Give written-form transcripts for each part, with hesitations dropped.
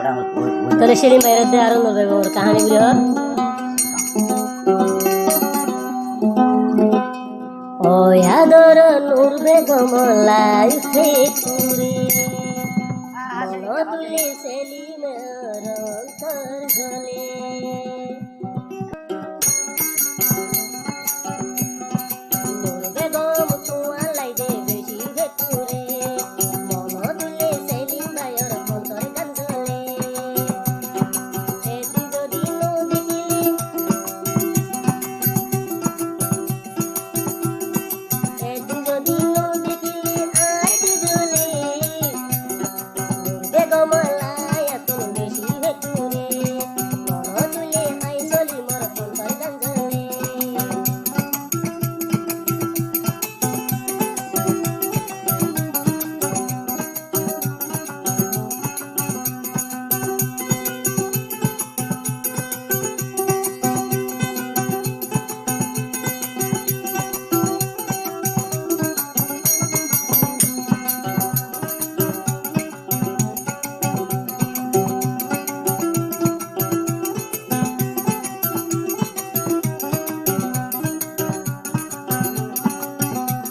তাহলে সেলিম ভাইয়ের দিয়ে আরো নড়বে ওর কাহানিগুলি হর ও আদর নূর বেগম লাইফে তুরে মন তুলে সেলিমের অন্তর জলে নূর বেগম তোমার লাইদে বেশি ভেতুরে মন তুলে সেলিম ভাইয়ের অন্তর গান জলে এদিন যদি দেখিলি এদিন যদি দেখিলি আর দুজনে বেগম লাই এত বেশি ভেতুরে মন তুলে আই চলি মোর অন্তর গান জলে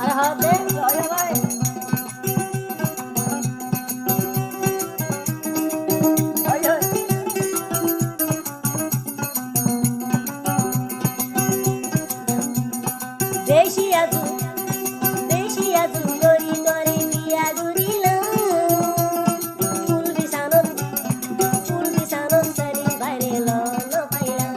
আরে হবে জয় ভাই জয় জয় বেশি আজু গরি করে বিয়া গুরিল ফুল বিছানত সারি বাইরে লন পাইলা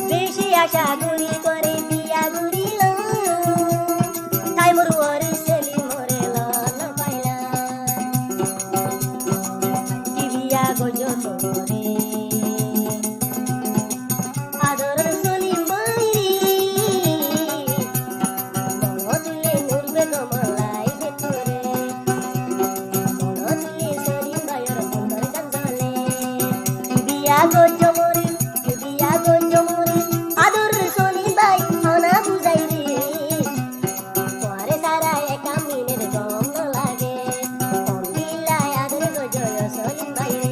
বেশি আশা গুড়ি করে বিয়া গুড়িল তাই মোর ওর সেলি মোরে লন পাইলা কি বিয়া গজ তোরে আদর সলিম বাইরে মন তুলে নূর বেগম লাই ভেতরে মন তুলে সলিম ভাইয়ের অন্তর গান জলে বিয়া গজ মোরে আদর সলিম ভাই আনা বুঝাই রে তোরে সারা একা মিনের গম ন লাগে দিলায় আদর গজয় সলিম ভাই রে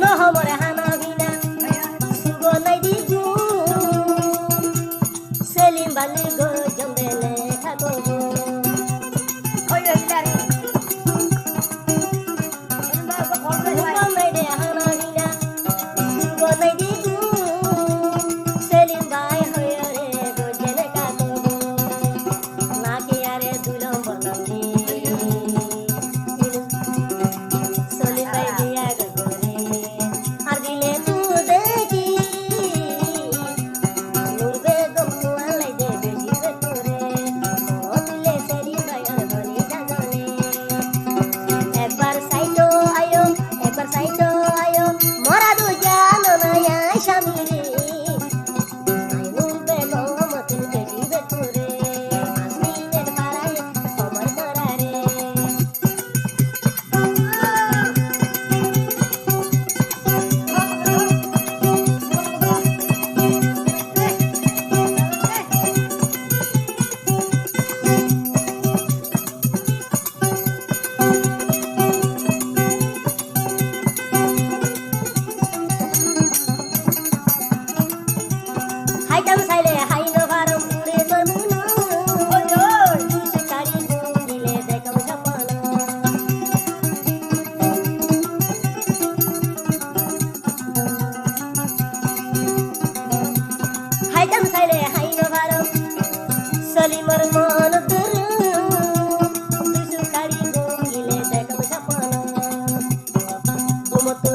নহমরে হানা ভিনা সুগো নাই দিগু সেলিম বালি গো জম্বেলে থাকো ওই রে নহমরে হানা ভিনা সুগো নাই দিগু সেলিম ভাই হয়ে রে গো জেনে কাকো নাকি আরে দুলম বলন্দি সলিম ভাই বিয়া গরে আর দিলে তু দেখি নূর বেগম তোমার লাইদে বেশি ভেতরে ও দিলে সেলিম ভাই আর বলি জাগলে একবার সাইটো আয়ো মোরা দু জানো না স্বামী রে আই নূর বেগম তুমি বেশি ভেতরে আসমিনের পাড়ায় আমার করা রে হাইতাম সাইলে হাইল ভারম উড়ে তোর মুন দুশো কারি দিলে দেখাম সপন হাইতাম সাইলে হাইল ভারম সলিমর মন তোর দুশো কারি দিলে দেখাম সপন ঘুমতো